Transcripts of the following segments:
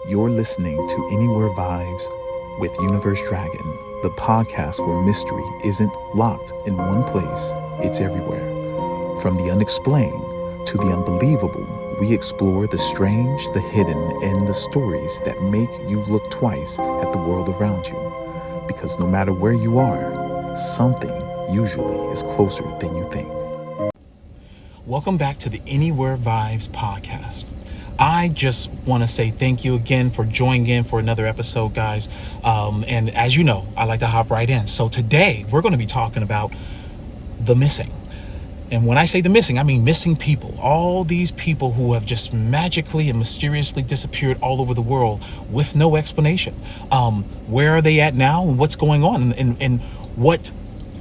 You're listening to Anywhere Vibes with Universe Dragon, the podcast where mystery isn't locked in one place, it's everywhere. From the unexplained to the unbelievable, we explore the strange, the hidden, and the stories that make you look twice at the world around you. Because no matter where you are, something usually is closer than you think. Welcome back to the Anywhere Vibes podcast. I just want to say thank you again for joining in for another episode, guys. And as you know, I like to hop right in. So today we're going to be talking about the missing. And when I say the missing, I mean missing people. All these people who have just magically and mysteriously disappeared all over the world with no explanation. Where are they at now and what's going on and what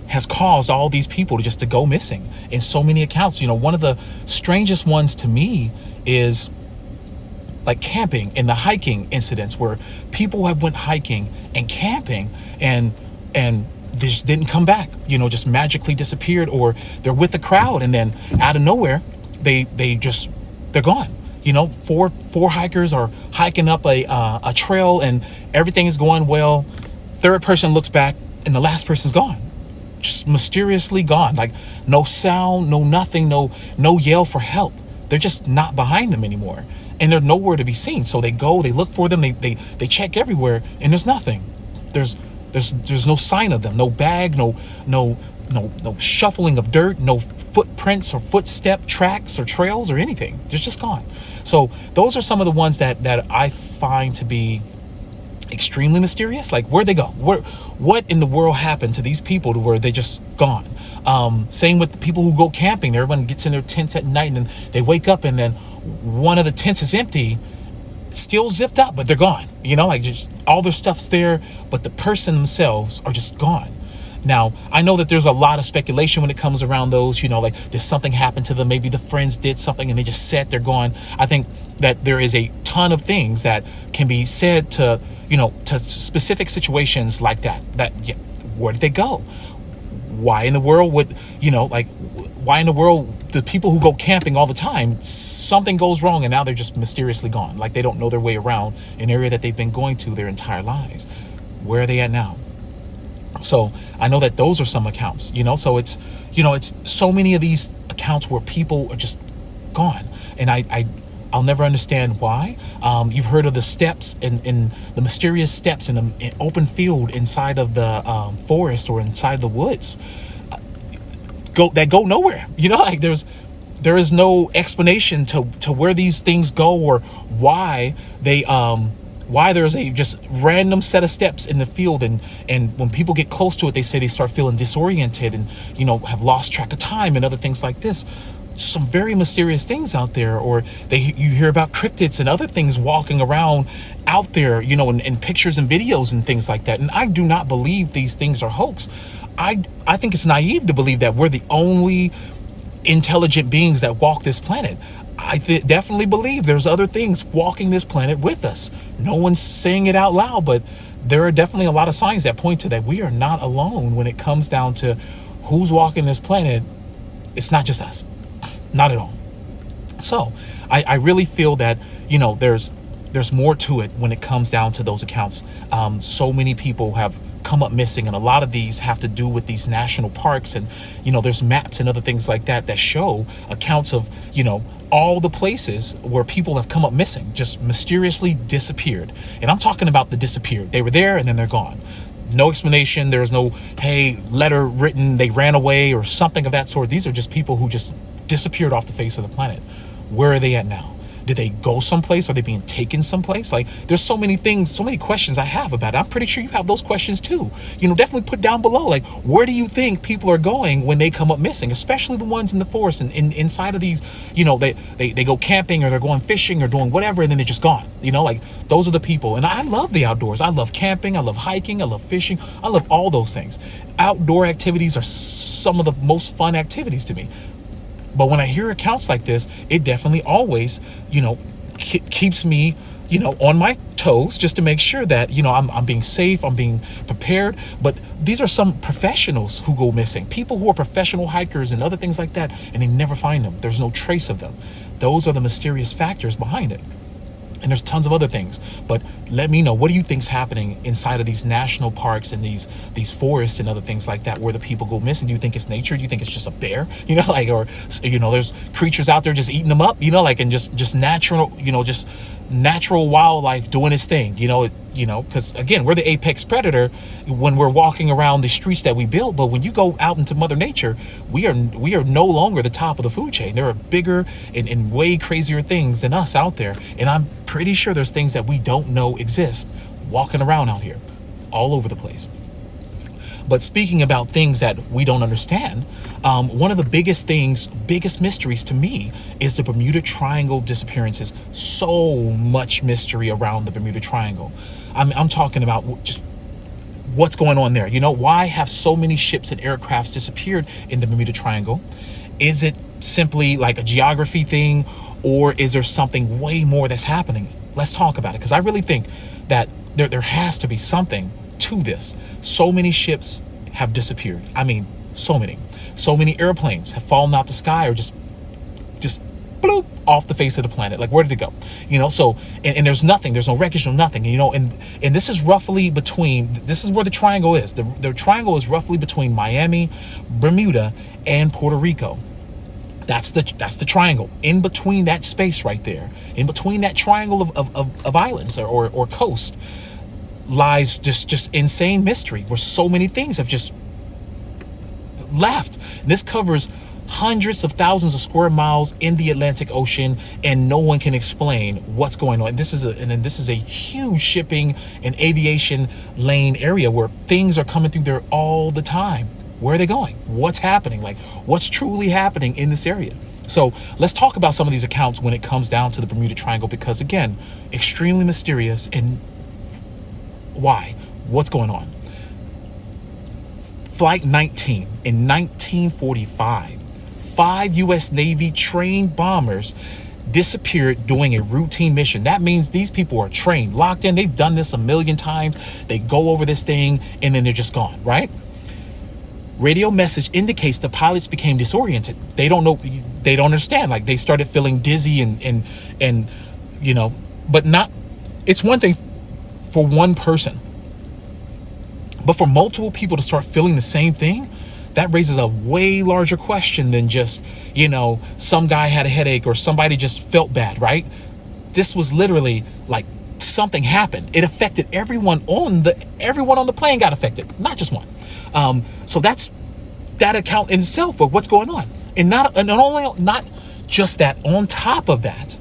has caused all these people to go missing in so many accounts. You know, one of the strangest ones to me is like camping and the hiking incidents where people have went hiking and camping and just didn't come back, just magically disappeared, or they're with the crowd and then out of nowhere they're gone. Four hikers are hiking up a trail and everything is going well. Third person looks back and the last person's gone, just mysteriously gone. Like no sound, no nothing, no yell for help. They're just not behind them anymore. And they're nowhere to be seen. So they look for them, they check everywhere, and there's nothing. There's no sign of them, no bag, no shuffling of dirt, no footprints or footstep tracks or trails or anything. They're just gone. So those are some of the ones that I find to be extremely mysterious. Like, where'd they go? What in the world happened to these people to where they just gone? Same with the people who go camping. Everyone gets in their tents at night and then they wake up and then one of the tents is empty, still zipped up, but they're gone. Like just all their stuff's there, but the person themselves are just gone. Now, I know that there's a lot of speculation when it comes around those, like there's something happened to them. Maybe the friends did something and they just said they're gone. I think that there is a ton of things that can be said to specific situations like that, where did they go? Why in the world would, why in the world the people who go camping all the time, something goes wrong and now they're just mysteriously gone. Like they don't know their way around an area that they've been going to their entire lives. Where are they at now? So I know that those are some accounts, so it's so many of these accounts where people are just gone. And I'll never understand why. You've heard of the steps in the mysterious steps in an open field inside of the forest or inside the woods. Go nowhere. Like there is no explanation to where these things go or why there's a just random set of steps in the field, and when people get close to it, they say they start feeling disoriented and have lost track of time and other things like this. Some very mysterious things out there, or you hear about cryptids and other things walking around out there, in pictures and videos and things like that. And I do not believe these things are hoax. I think it's naive to believe that we're the only intelligent beings that walk this planet. I definitely believe there's other things walking this planet with us. No one's saying it out loud, but there are definitely a lot of signs that point to that we are not alone when it comes down to who's walking this planet. It's not just us. Not at all. So I really feel that, there's more to it when it comes down to those accounts. So many people have come up missing, and a lot of these have to do with these national parks, and there's maps and other things like that show accounts of all the places where people have come up missing, just mysteriously disappeared. And I'm talking about the disappeared. They were there and then they're gone. No explanation. There's no letter written, they ran away or something of that sort. These are just people who just disappeared off the face of the planet. Where are they at now? Did they go someplace? Are they being taken someplace? Like, there's so many things, so many questions I have about it. I'm pretty sure you have those questions too. Definitely put down below, like, where do you think people are going when they come up missing? Especially the ones in the forest and inside of these, they go camping or they're going fishing or doing whatever, and then they're just gone. Like, those are the people. And I love the outdoors. I love camping. I love hiking. I love fishing. I love all those things. Outdoor activities are some of the most fun activities to me. But when I hear accounts like this, it definitely always, keeps me, on my toes, just to make sure that, I'm being safe, I'm being prepared. But these are some professionals who go missing, people who are professional hikers and other things like that, and they never find them. There's no trace of them. Those are the mysterious factors behind it. And there's tons of other things, but let me know, what do you think's happening inside of these national parks and these forests and other things like that where the people go missing? Do you think it's nature? Do you think it's just up there? Like, or there's creatures out there just eating them up, like, and just natural, just natural wildlife doing its thing, because again, we're the apex predator when we're walking around the streets that we build. But when you go out into Mother Nature, we are no longer the top of the food chain. There are bigger and way crazier things than us out there, and I'm pretty sure there's things that we don't know exist walking around out here all over the place. But speaking about things that we don't understand, one of the biggest mysteries to me is the Bermuda Triangle disappearances. So much mystery around the Bermuda Triangle. I'm talking about just what's going on there. Why have so many ships and aircrafts disappeared in the Bermuda Triangle? Is it simply like a geography thing, or is there something way more that's happening? Let's talk about it, because I really think that there has to be something to this. So many ships have disappeared. I mean, so many airplanes have fallen out the sky or just bloop off the face of the planet. Like, where did it go? So and there's nothing, there's no wreckage, no nothing, and this is roughly between, this is where the triangle is. The triangle is roughly between Miami, Bermuda, and Puerto Rico. That's the triangle. In between that space right there, in between that triangle of islands or coast, lies just insane mystery where so many things have just left. This covers hundreds of thousands of square miles in the Atlantic Ocean, and no one can explain what's going on. This is a huge shipping and aviation lane area where things are coming through there all the time. Where are they going? What's happening? Like, what's truly happening in this area? So let's talk about some of these accounts when it comes down to the Bermuda Triangle, because again, extremely mysterious. And why? What's going on? Flight 19 in 1945, 5 U.S. Navy trained bombers disappeared doing a routine mission. That means these people are trained, locked in. They've done this a million times. They go over this thing and then they're just gone, right? Radio message indicates the pilots became disoriented. They don't know, they don't understand. Like, they started feeling dizzy and but not, it's one thing for one person, but for multiple people to start feeling the same thing, that raises a way larger question than just, some guy had a headache or somebody just felt bad, right? This was literally like something happened. It affected everyone on the plane got affected, not just one. So that's that account in itself of what's going on. And not just that, on top of that,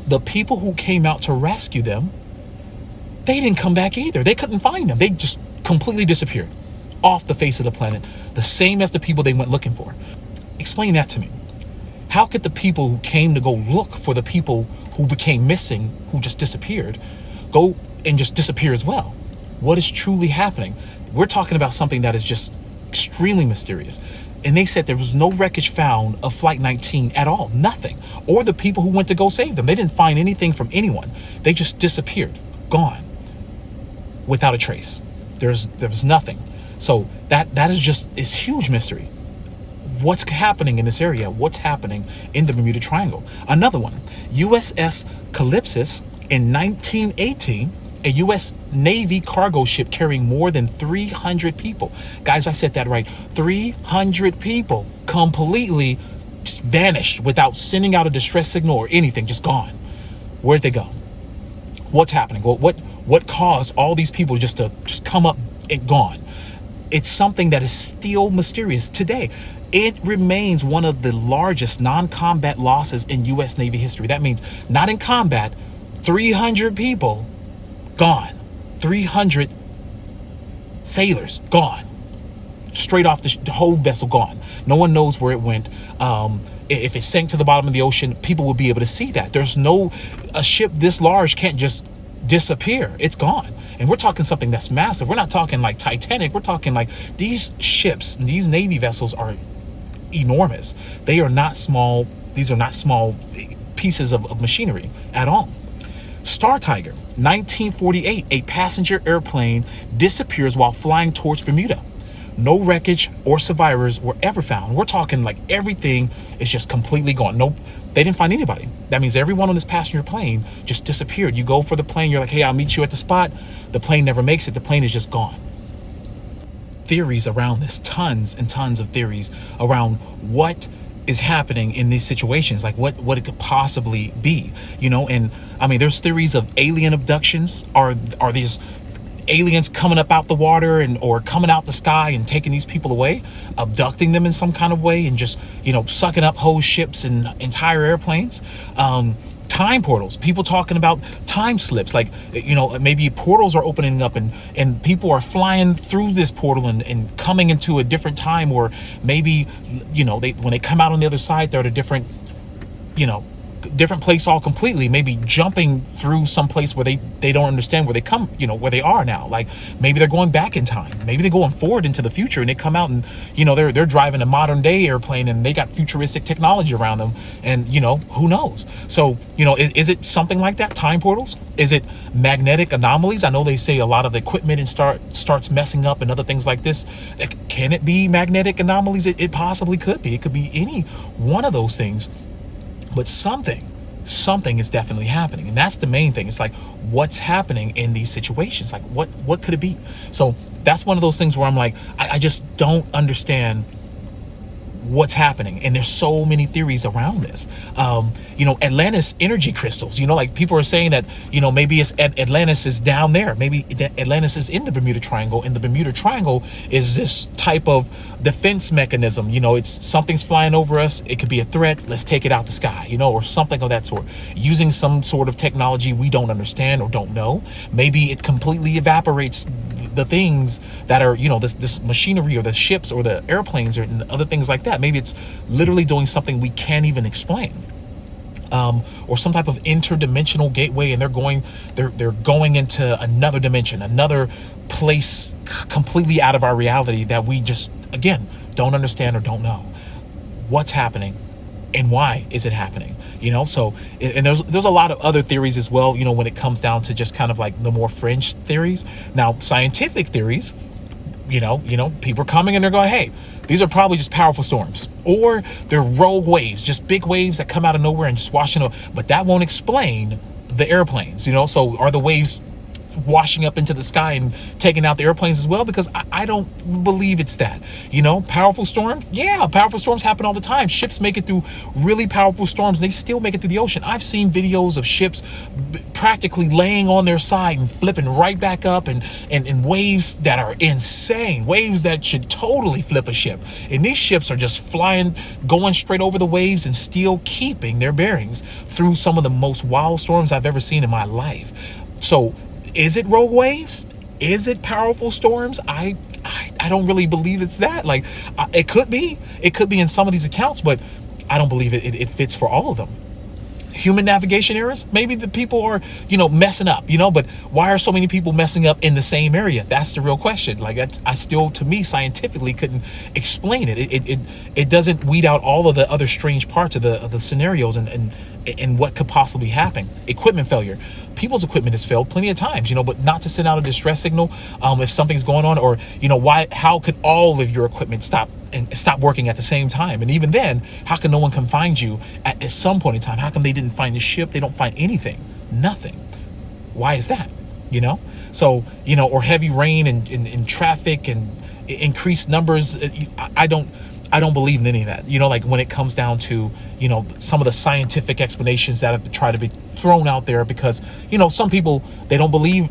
the people who came out to rescue them, they didn't come back either. They couldn't find them. They just completely disappeared off the face of the planet, the same as the people they went looking for. Explain that to me. How could the people who came to go look for the people who became missing, who just disappeared, go and just disappear as well? What is truly happening? We're talking about something that is just extremely mysterious. And they said there was no wreckage found of Flight 19 at all, nothing. Or the people who went to go save them. They didn't find anything from anyone. They just disappeared, gone, without a trace. There was nothing. So that is huge mystery. What's happening in this area? What's happening in the Bermuda Triangle? Another one, USS Calypsis in 1918, a U.S. Navy cargo ship carrying more than 300 people. Guys, I said that right. 300 people completely just vanished without sending out a distress signal or anything, just gone. Where'd they go? What's happening? What caused all these people just to come up and gone? It's something that is still mysterious today. It remains one of the largest non-combat losses in U.S. Navy history. That means not in combat, 300 people gone. 300 sailors gone. Straight off the whole vessel gone. No one knows where it went. If it sank to the bottom of the ocean, people will be able to see that. A ship this large can't just disappear. It's gone. And we're talking something that's massive. We're not talking like Titanic. We're talking like these ships, these Navy vessels are enormous. They are not small. These are not small pieces of machinery at all. Star Tiger, 1948, a passenger airplane disappears while flying towards Bermuda. No wreckage or survivors were ever found. We're talking like everything is just completely gone. They didn't find anybody. That means everyone on this passenger plane just disappeared. You go for the plane, you're like, hey, I'll meet you at the spot. The plane never makes it. The plane is just gone. Theories around this, tons and tons of theories around what is happening in these situations, like what it could possibly be, and I mean, there's theories of alien abductions. Are these aliens coming up out the water or coming out the sky and taking these people away, abducting them in some kind of way, and just sucking up whole ships and entire airplanes? Time portals, people talking about time slips, like maybe portals are opening up and people are flying through this portal and coming into a different time, or maybe when they come out on the other side, they're at a different place all completely, maybe jumping through some place where they don't understand where they come, where they are now. Like maybe they're going back in time, maybe they're going forward into the future, and they come out and they're driving a modern day airplane and they got futuristic technology around them, and who knows. So is it something like that? Time portals? Is it magnetic anomalies? I know they say a lot of the equipment and starts messing up and other things like this. Can it be magnetic anomalies? It possibly could be. It could be any one of those things. But something is definitely happening. And that's the main thing. It's like, what's happening in these situations? Like, what could it be? So that's one of those things where I'm like, I just don't understand what's happening. And there's so many theories around this. Atlantis energy crystals, like people are saying that, maybe Atlantis is down there. Maybe Atlantis is in the Bermuda Triangle, and the Bermuda Triangle is this type of defense mechanism. It's something's flying over us. It could be a threat. Let's take it out the sky, or something of that sort, using some sort of technology we don't understand or don't know. Maybe it completely evaporates the things that are, this machinery or the ships or the airplanes or other things like that. Maybe it's literally doing something we can't even explain. Or some type of interdimensional gateway, and they're going into another dimension, another place completely out of our reality that we just, again, don't understand or don't know. What's happening and why is it happening? So, and there's a lot of other theories as well, when it comes down to just kind of like the more fringe theories. Now, scientific theories, people are coming and they're going, hey, these are probably just powerful storms, or they're rogue waves, just big waves that come out of nowhere and just washing over. But that won't explain the airplanes, so are the waves washing up into the sky and taking out the airplanes as well? Because I don't believe it's that. Powerful storms, yeah, powerful storms happen all the time. Ships make it through really powerful storms. They still make it through the ocean. I've seen videos of ships practically laying on their side and flipping right back up, and waves that are insane, waves that should totally flip a ship. And these ships are just flying, going straight over the waves and still keeping their bearings through some of the most wild storms I've ever seen in my life. So is it rogue waves? Is it powerful storms? I don't really believe it's that. Like, it could be in some of these accounts, but I don't believe it fits for all of them. Human navigation errors, maybe the people are messing up, but why are so many people messing up in the same area? That's the real question. Like, I still, to me, scientifically couldn't explain it. It doesn't weed out all of the other strange parts of the scenarios and what could possibly happen. Equipment failure. People's equipment has failed plenty of times, but not to send out a distress signal if something's going on, or how could all of your equipment stop working at the same time? And even then, how can no one come find you at some point in time? How come they didn't find the ship? They don't find anything, nothing. Why is that? So or heavy rain and traffic and increased numbers. I don't believe in any of that. Like when it comes down to, some of the scientific explanations that have tried to be thrown out there, because, some people, they don't believe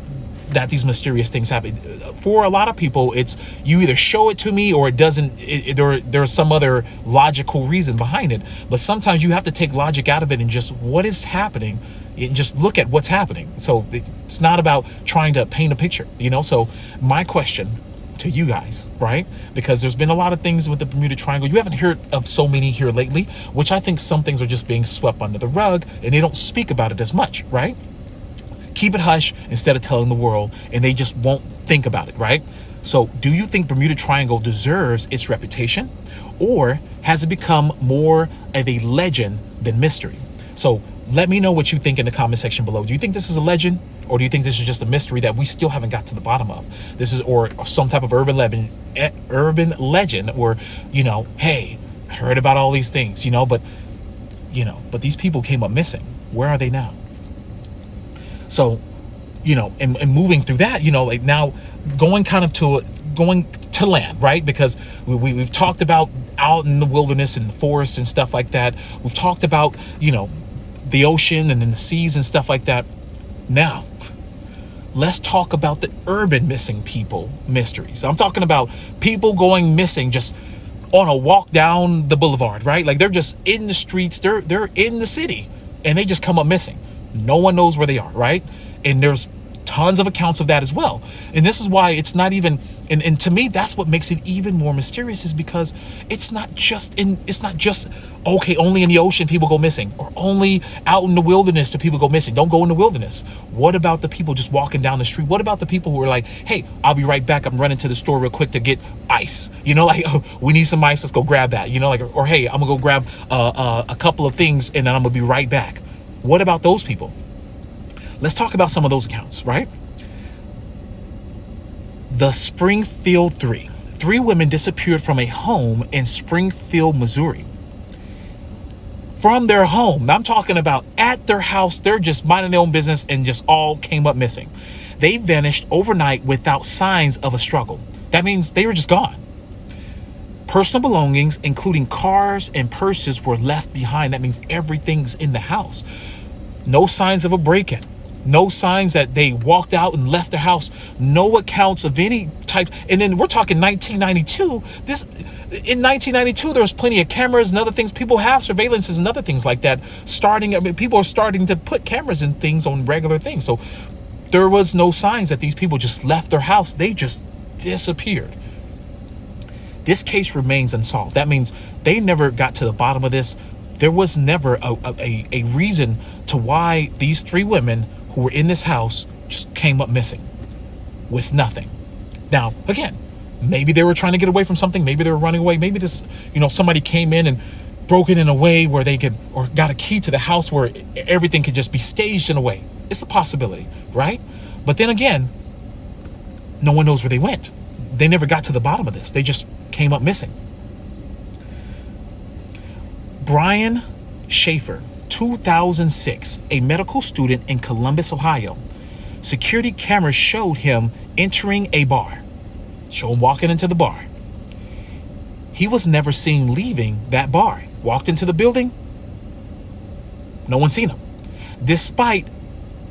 that these mysterious things happen. For a lot of people, it's you either show it to me or it doesn't. There's some other logical reason behind it. But sometimes you have to take logic out of it and just what is happening, and just look at what's happening. So it's not about trying to paint a picture, So my question to you guys, right? Because there's been a lot of things with the Bermuda Triangle. You haven't heard of so many here lately, which I think some things are just being swept under the rug and they don't speak about it as much, right? Keep it hush instead of telling the world, and they just won't think about it, right? So do you think Bermuda Triangle deserves its reputation, or has it become more of a legend than mystery? So let me know what you think in the comment section below. Do you think this is a legend, or do you think this is just a mystery that we still haven't got to the bottom of? This is, or some type of urban legend, or, hey, I heard about all these things, but but these people came up missing. Where are they now? So, and moving through that, like now going to land, right? Because we've talked about out in the wilderness and the forest and stuff like that. We've talked about, the ocean and then the seas and stuff like that. Now, let's talk about the urban missing people mysteries. I'm talking about people going missing just on a walk down the boulevard, right? Like they're just in the streets, they're in the city, and they just come up missing. No one knows where they are, right? And there's tons of accounts of that as well. And this is why it's not even, and to me, that's what makes it even more mysterious, is because it's not just, okay, only in the ocean people go missing, or only out in the wilderness do people go missing. Don't go in the wilderness. What about the people just walking down the street? What about the people who are like, hey, I'll be right back, I'm running to the store real quick to get ice, oh, we need some ice, let's go grab that, or hey, I'm gonna go grab a couple of things and then I'm gonna be right back. What about those people? Let's talk about some of those accounts, right? The Springfield Three. 3 women disappeared from a home in Springfield, Missouri. From their home. I'm talking about at their house. They're just minding their own business and just all came up missing. They vanished overnight without signs of a struggle. That means they were just gone. Personal belongings, including cars and purses, were left behind. That means everything's in the house. No signs of a break-in. No signs that they walked out and left their house. No accounts of any type. And then we're talking 1992. In 1992, there was plenty of cameras and other things. People have surveillances and other things like that. People are starting to put cameras and things on regular things. So there was no signs that these people just left their house. They just disappeared. This case remains unsolved. That means they never got to the bottom of this. There was never a reason to why these 3 women who were in this house just came up missing with nothing. Now, again, maybe they were trying to get away from something. Maybe they were running away. Maybe somebody came in and broke it in a way where they could, or got a key to the house where everything could just be staged in a way. It's a possibility, right? But then again, no one knows where they went. They never got to the bottom of this. They just came up missing. Brian Schaefer, 2006, a medical student in Columbus, Ohio. Security cameras showed him entering a bar. Show him walking into the bar. He was never seen leaving that bar. Walked into the building. No one seen him. Despite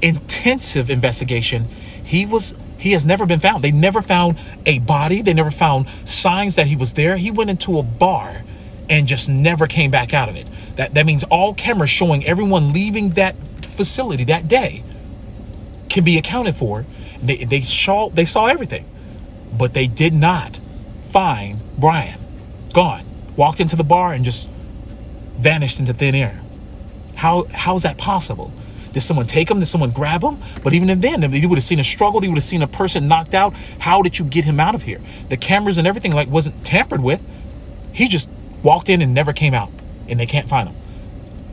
intensive investigation, he has never been found. They never found a body. They never found signs that he was there. He went into a bar and just never came back out of it. That means all cameras showing everyone leaving that facility that day can be accounted for. They saw everything, but they did not find Brian. Gone. Walked into the bar and just vanished into thin air. How's that possible? Did someone take him? Did someone grab him? But even then, you would have seen a struggle. You would have seen a person knocked out. How did you get him out of here? The cameras and everything wasn't tampered with. He just walked in and never came out, and they can't find him.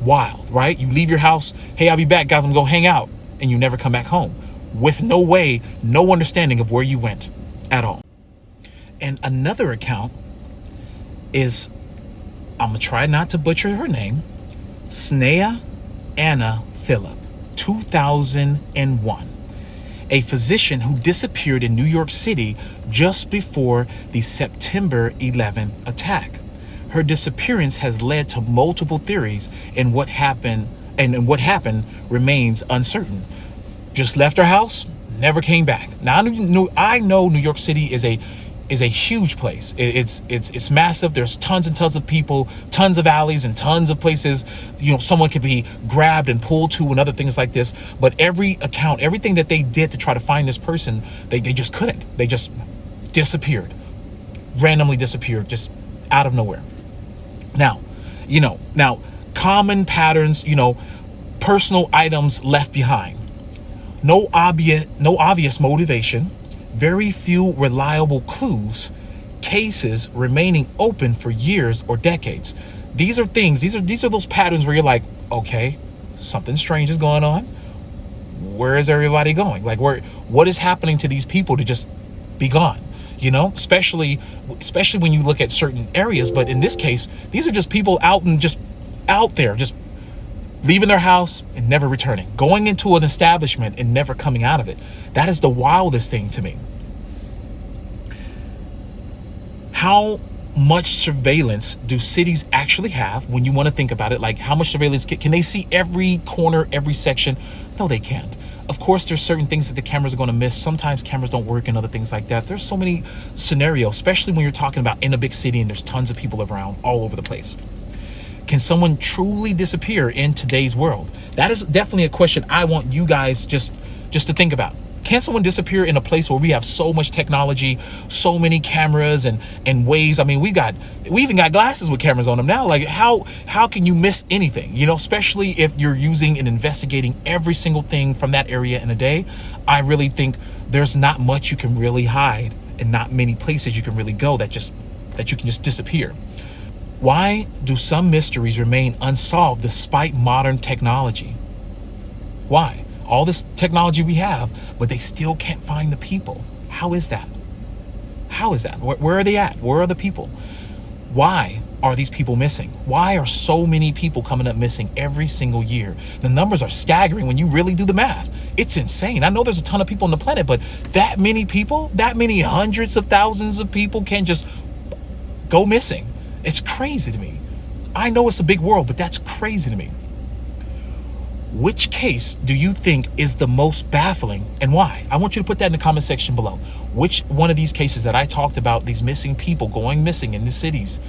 Wild, right? You leave your house. Hey, I'll be back, guys. I'm gonna go hang out, and you never come back home with no understanding of where you went at all. And another account is, I'm gonna try not to butcher her name, Snea Anna Phillip, 2001. A physician who disappeared in New York City just before the September 11th attack. Her disappearance has led to multiple theories, and what happened remains uncertain. Just left her house, never came back. Now I know New York City is a huge place. It's massive. There's tons and tons of people, tons of alleys, and tons of places. Someone could be grabbed and pulled to, and other things like this. But everything that they did to try to find this person, they just couldn't. They just disappeared, randomly disappeared, just out of nowhere. Now, common patterns. Personal items left behind. No obvious motivation. Very few reliable clues, cases remaining open for years or decades. These are those patterns where you're like, okay, something strange is going on. Where is everybody going? What is happening to these people to just be gone? Especially when you look at certain areas. But in this case, these are just people out there, just leaving their house and never returning, going into an establishment and never coming out of it. That is the wildest thing to me. How much surveillance do cities actually have when you want to think about it? Like, how much surveillance can they see every corner, every section? No, they can't. Of course, there's certain things that the cameras are going to miss. Sometimes cameras don't work and other things like that. There's so many scenarios, especially when you're talking about in a big city and there's tons of people around all over the place. Can someone truly disappear in today's world? That is definitely a question I want you guys just to think about. Can someone disappear in a place where we have so much technology, so many cameras and ways? I mean, we even got glasses with cameras on them now. Like, how can you miss anything? You know, especially if you're using and investigating every single thing from that area in a day. I really think there's not much you can really hide and not many places you can really go that you can just disappear. Why do some mysteries remain unsolved despite modern technology? Why? All this technology we have, but they still can't find the people. How is that? How is that? Where are they at? Where are the people? Why are these people missing? Why are so many people coming up missing every single year? The numbers are staggering when you really do the math. It's insane. I know there's a ton of people on the planet, but that many people, that many hundreds of thousands of people can just go missing. It's crazy to me. I know it's a big world, but that's crazy to me. Which case do you think is the most baffling and why? I want you to put that in the comment section below. Which one of these cases that I talked about, these missing people going missing in the cities,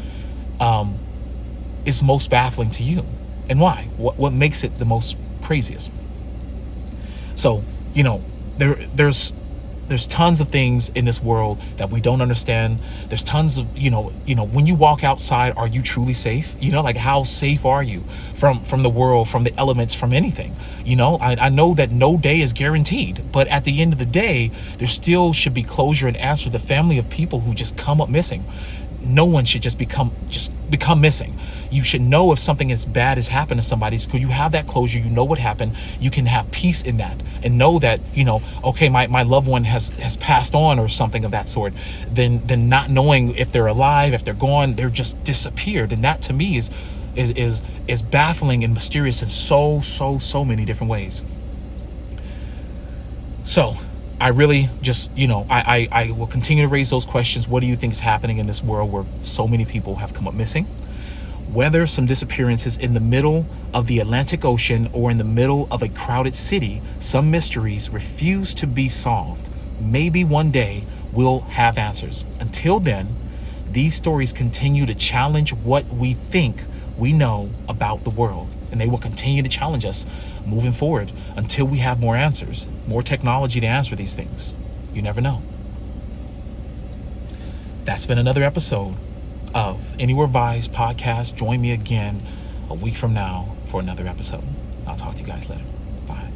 is most baffling to you and why? What makes it the most craziest? So, you know, there's tons of things in this world that we don't understand. There's tons of, you know, when you walk outside, are you truly safe? You know, like, how safe are you from the world, from the elements, from anything? You know, I know that no day is guaranteed, but at the end of the day, there still should be closure and answer to the family of people who just come up missing. No one should just become missing. You should know if something as bad has happened to somebody, because you have that closure, you know what happened, you can have peace in that and know that, you know, okay, my loved one has passed on or something of that sort, than not knowing if they're alive, if they're gone, they're just disappeared. And that to me is baffling and mysterious in so many different ways. So I really just, you know, I will continue to raise those questions. What do you think is happening in this world where so many people have come up missing? Whether some disappearances in the middle of the Atlantic Ocean or in the middle of a crowded city, some mysteries refuse to be solved. Maybe one day we'll have answers. Until then, these stories continue to challenge what we think we know about the world, and they will continue to challenge us moving forward until we have more answers, more technology to answer these things. You never know. That's been another episode of Anywhere Vibes podcast. Join me again a week from now for another episode. I'll talk to you guys later. Bye.